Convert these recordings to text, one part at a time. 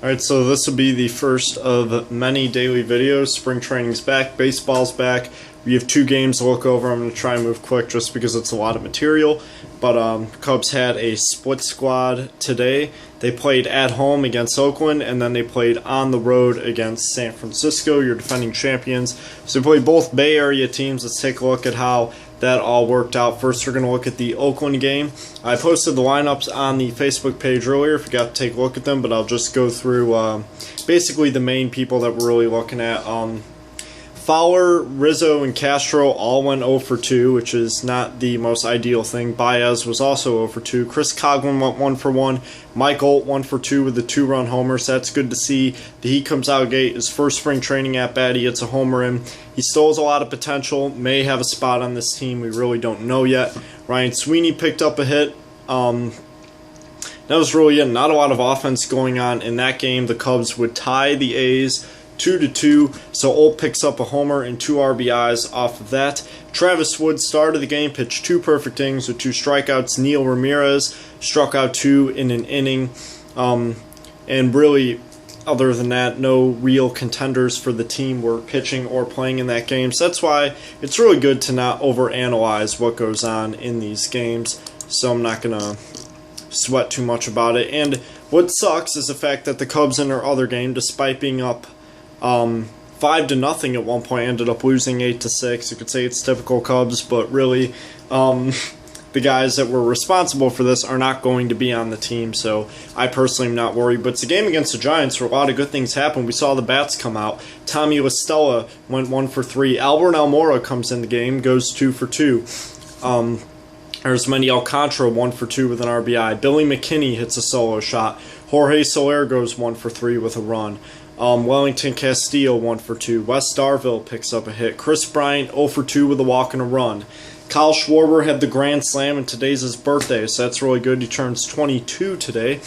Alright, so this will be the first of many daily videos. Spring training's back, baseball's back. We have 2 games to look over. I'm going to try and move quick just because it's a lot of material. But Cubs had a split squad today. They played at home against Oakland, and then they played on the road against San Francisco, your defending champions. So they played both Bay Area teams. Let's take a look at how that all worked out. First, we're going to look at the Oakland game. I posted the lineups on the Facebook page earlier if you got to take a look at them, but I'll just go through basically the main people that we're really looking at. Fowler, Rizzo, and Castro all went 0 for 2, which is not the most ideal thing. Baez was also 0 for 2. Chris Coghlan went 1 for 1. Mike Holt 1 for 2 with a 2-run homer, so that's good to see. He comes out gate, his first spring training at bat, he gets a homer in. He still has a lot of potential, may have a spot on this team, we really don't know yet. Ryan Sweeney picked up a hit. That was really it. Not a lot of offense going on in that game. The Cubs would tie the A's 2-2, so Holt picks up a homer and 2 RBIs off of that. Travis Wood started the game, pitched 2 perfect innings with 2 strikeouts. Neil Ramirez struck out 2 in an inning. And really, other than that, no real contenders for the team were pitching or playing in that game. So that's why it's really good to not overanalyze what goes on in these games. So I'm not going to sweat too much about it. And what sucks is the fact that the Cubs in their other game, despite being up 5-0 at one point, ended up losing 8-6. You could say it's typical Cubs, but really, the guys that were responsible for this are not going to be on the team, so I personally am not worried. But it's a game against the Giants where a lot of good things happen. We saw the bats come out. Tommy LaStella went 1 for 3. Albert Almora comes in the game, goes 2 for 2. There's Manny Alcantara 1 for 2 with an RBI. Billy McKinney hits a solo shot. Jorge Soler goes 1 for 3 with a run. Wellington Castillo 1 for 2. Wes Darville picks up a hit. Chris Bryant 0 for 2 with a walk and a run. Kyle Schwarber had the grand slam, and today's his birthday, so that's really good. He turns 22 today.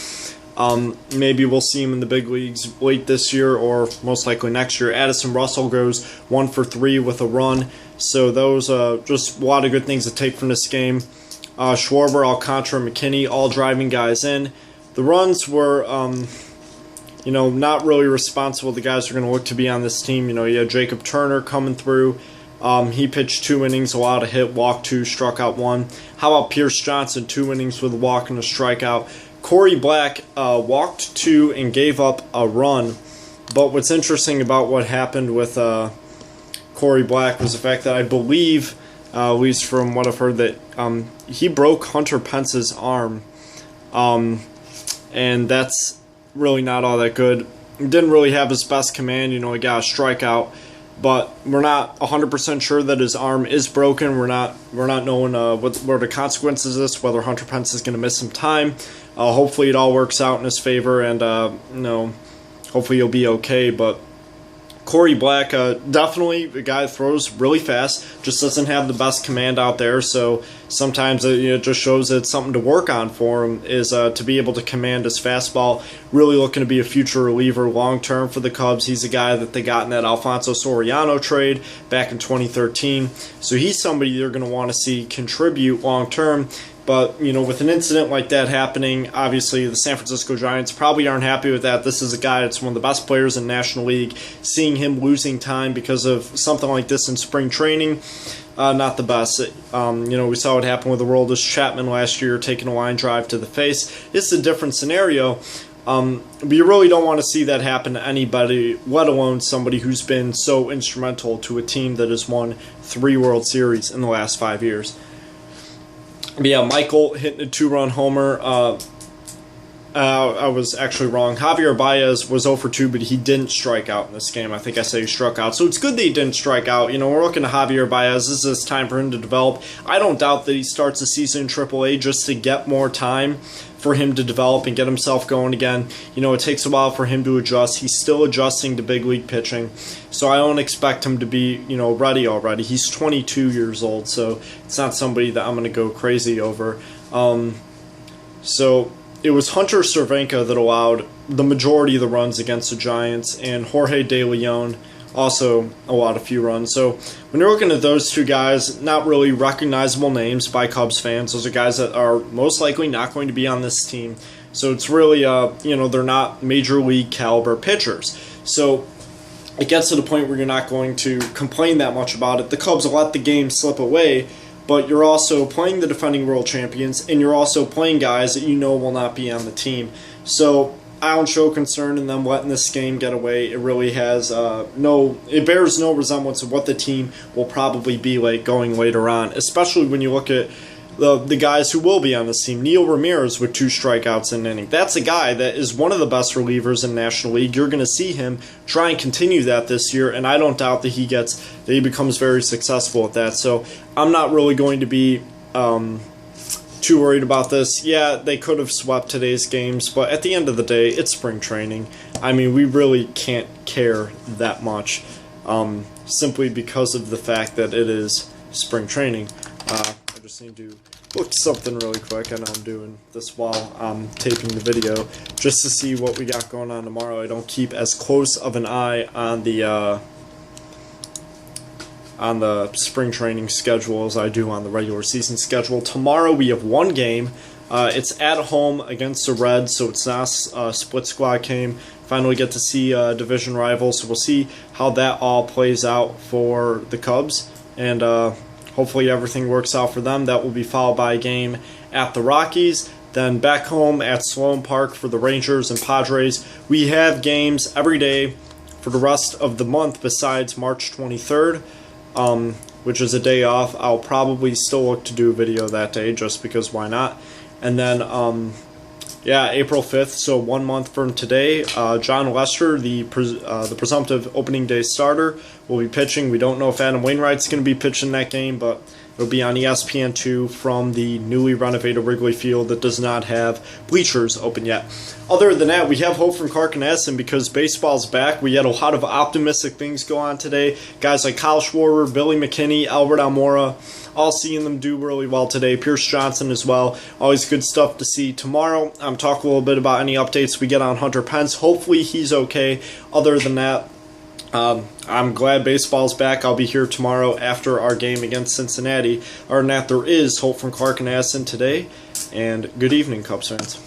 Maybe we'll see him in the big leagues late this year or most likely next year. Addison Russell goes 1 for 3 with a run. So those just a lot of good things to take from this game. Schwarber, Alcantara, McKinney all driving guys in. The runs were not really responsible. The guys are going to look to be on this team. You had Jacob Turner coming through. He pitched 2 innings, allowed a hit, walked 2, struck out 1. How about Pierce Johnson, 2 innings with a walk and a strikeout. Corey Black walked 2 and gave up a run. But what's interesting about what happened with Corey Black was the fact that I believe, at least from what I've heard, that he broke Hunter Pence's arm. And that's really not all that good. He didn't really have his best command. He got a strikeout, but we're not 100% sure that his arm is broken. We're not knowing what are the consequences of this, whether Hunter Pence is going to miss some time. Hopefully it all works out in his favor, and hopefully he'll be okay. But Corey Black, definitely a guy that throws really fast, just doesn't have the best command out there, so sometimes it just shows that it's something to work on for him, is to be able to command his fastball. Really looking to be a future reliever long-term for the Cubs. He's a guy that they got in that Alfonso Soriano trade back in 2013, so he's somebody they're going to want to see contribute long-term. But, with an incident like that happening, obviously the San Francisco Giants probably aren't happy with that. This is a guy that's one of the best players in the National League. Seeing him losing time because of something like this in spring training, not the best. We saw what happened with Aroldis Chapman last year, taking a line drive to the face. It's a different scenario. But you really don't want to see that happen to anybody, let alone somebody who's been so instrumental to a team that has won 3 World Series in the last 5 years. But yeah, Michael hitting a 2-run homer. I was actually wrong. Javier Baez was 0 for 2, but he didn't strike out in this game. I think I said he struck out. So it's good that he didn't strike out. We're looking at Javier Baez. This is time for him to develop. I don't doubt that he starts the season in AAA just to get more time for him to develop and get himself going again. It takes a while for him to adjust. He's still adjusting to big league pitching. So I don't expect him to be, ready already. He's 22 years old, so it's not somebody that I'm going to go crazy over. So it was Hunter Cervenka that allowed the majority of the runs against the Giants, and Jorge De Leon also allowed a few runs. So when you're looking at those 2 guys, not really recognizable names by Cubs fans. Those are guys that are most likely not going to be on this team. So it's really, they're not major league caliber pitchers. So it gets to the point where you're not going to complain that much about it. The Cubs let the game slip away, but you're also playing the defending world champions, and you're also playing guys that you know will not be on the team. So I don't show concern in them letting this game get away. It really has it bears no resemblance of what the team will probably be like going later on, especially when you look at the guys who will be on this team. Neil Ramirez with 2 strikeouts in an inning. That's a guy that is one of the best relievers in the National League. You're going to see him try and continue that this year, and I don't doubt that he becomes very successful at that. So I'm not really going to be too worried about this. Yeah, they could have swept today's games, but at the end of the day, it's spring training. I mean, we really can't care that much, simply because of the fact that it is spring training. I just need to look something really quick. I know I'm doing this while I'm taping the video, just to see what we got going on tomorrow. I don't keep as close of an eye on the spring training schedule as I do on the regular season schedule. Tomorrow we have 1 game. It's at home against the Reds, so it's not a split squad game. Finally get to see division rivals, so we'll see how that all plays out for the Cubs, and hopefully everything works out for them. That will be followed by a game at the Rockies, then back home at Sloan Park for the Rangers and Padres. We have games every day for the rest of the month besides March 23rd. Which is a day off. I'll probably still look to do a video that day just because why not. And then April 5th, so 1 month from today, John Lester, the presumptive opening day starter, will be pitching. We don't know if Adam Wainwright's going to be pitching that game, but it'll be on ESPN2 from the newly renovated Wrigley Field that does not have bleachers open yet. Other than that, we have hope from Clark and Addison because baseball's back. We had a lot of optimistic things go on today. Guys like Kyle Schwarber, Billy McKinney, Albert Almora, all seeing them do really well today. Pierce Johnson as well. Always good stuff to see. Tomorrow, I'm talking a little bit about any updates we get on Hunter Pence. Hopefully he's okay. Other than that, I'm glad baseball's back. I'll be here tomorrow after our game against Cincinnati. Other than that, there is hope from Clark and Addison today. And good evening, Cubs fans.